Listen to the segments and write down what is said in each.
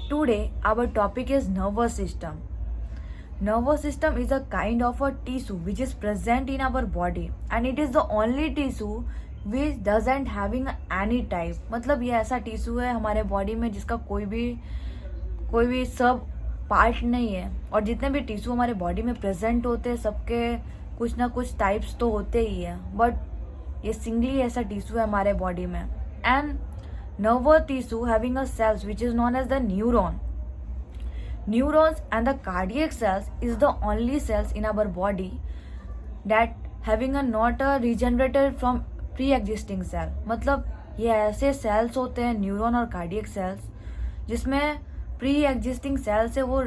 Today, our topic is nervous system. Nervous system is a kind of a tissue which is present in our body and it is the only tissue which doesn't having any type. मतलब ये ऐसा tissue है हमारे body में जिसका कोई भी सब पार्ट नहीं है, और जितने भी टिश्यू हमारे बॉडी में प्रेजेंट होते हैं सबके कुछ ना कुछ टाइप्स तो होते ही है, बट ये सिंगली ऐसा टिश्यू है हमारे बॉडी में. And nervous tissue having a cells which is known as the neurons and the cardiac cells is the only cells in our body that having a not a regenerated from pre-existing cell. मतलब ये ऐसे sales होते हैं neuron और cardiac sales जिसमें pre existing cell से वो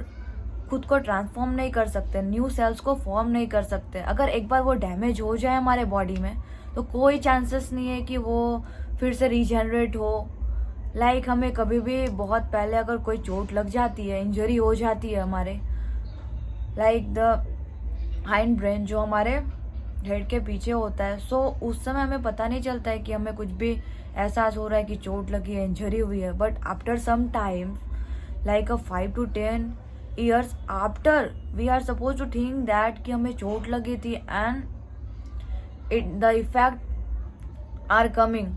खुद को ट्रांसफॉर्म नहीं कर सकते, न्यू सेल्स को फॉर्म नहीं कर सकते. अगर एक बार वो डैमेज हो जाए हमारे बॉडी में तो कोई चांसेस नहीं है कि वो फिर से रीजनरेट हो. लाइक हमें कभी भी बहुत पहले अगर कोई चोट लग जाती है, इंजरी हो जाती है हमारे, लाइक द हाइंड ब्रेन जो हमारे हेड के पीछे होता है, सो उस समय हमें पता नहीं चलता है कि हमें कुछ भी एहसास हो रहा है कि चोट लगी है, इंजरी हुई है. But after some time like 5 to 10 years after we are suppose to think that कि हमें चोट लगी थी and the effect are coming.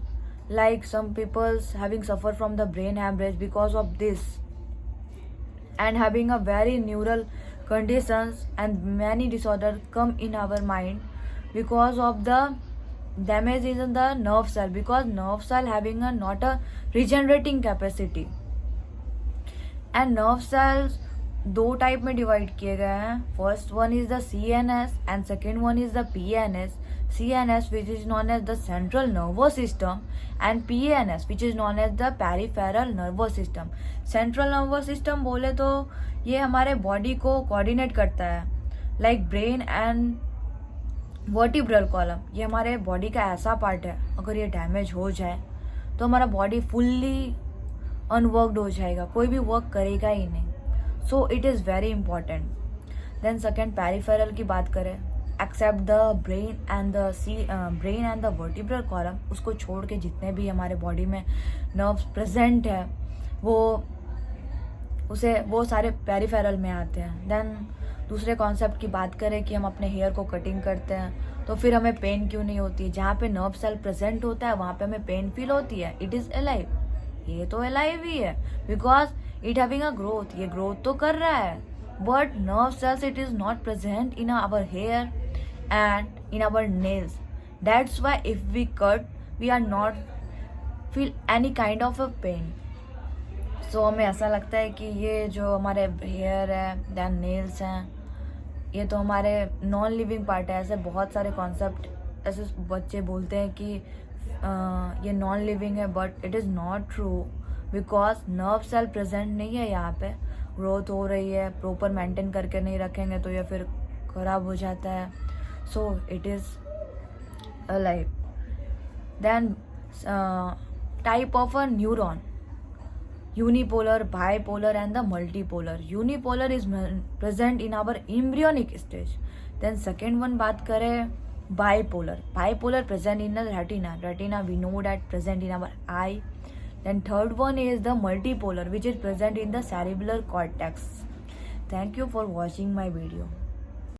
Like some people's having suffered from the brain hemorrhage because of this and having a very neural conditions and many disorders come in our mind because of the damage in the nerve cell, because nerve cell having a not a regenerating capacity. And nerve cells दो type में divide किए गए हैं. First one is the CNS and second one is the PNS. CNS which is known as the central nervous system and PNS which is known as the peripheral nervous system. Central nervous system बोले तो ये हमारे body को coordinate करता है, like brain and vertebral column. ये हमारे body का ऐसा पार्ट है अगर ये डैमेज हो जाए तो हमारा बॉडी फुल्ली अनवर्कड हो जाएगा, कोई भी वर्क करेगा ही नहीं. So it is very important. Then second peripheral की बात करें, except the brain and the vertebral column, उसको छोड़ के जितने भी हमारे बॉडी में नर्व्स प्रेजेंट है वो सारे पेरिफेरल में आते हैं. देन दूसरे कॉन्सेप्ट की बात करें कि हम अपने हेयर को कटिंग करते हैं तो फिर हमें पेन क्यों नहीं होती है. जहाँ पे नर्व सेल प्रेजेंट होता है वहाँ पे हमें पेन फील होती है. इट इज़ अलाइव, ये तो अलाइव ही है because it having a growth, ये ग्रोथ तो कर रहा है. But nerve cells it is not present in our hair and in our nails. That's why if we cut we are not feel any kind of a pain. So हमें ऐसा लगता है कि ये जो हमारे हेयर है दैन नेल्स हैं ये तो हमारे नॉन लिविंग पार्ट है. ऐसे बहुत सारे कॉन्सेप्ट ऐसे बच्चे बोलते हैं कि ये नॉन लिविंग है, but it is not true because nerve cell present नहीं है यहाँ पे. ग्रोथ हो रही है, प्रॉपर मेंटेन करके नहीं रखेंगे तो ये फिर खराब हो जाता है. So it is alive. Then type of a neuron, unipolar, bipolar and the multipolar. Unipolar is present in our embryonic stage. Then second one बात करें bipolar. Bipolar present in the retina. Retina we know that present in our eye. Then third one is the multipolar which is present in the cerebral cortex. Thank you for watching my video.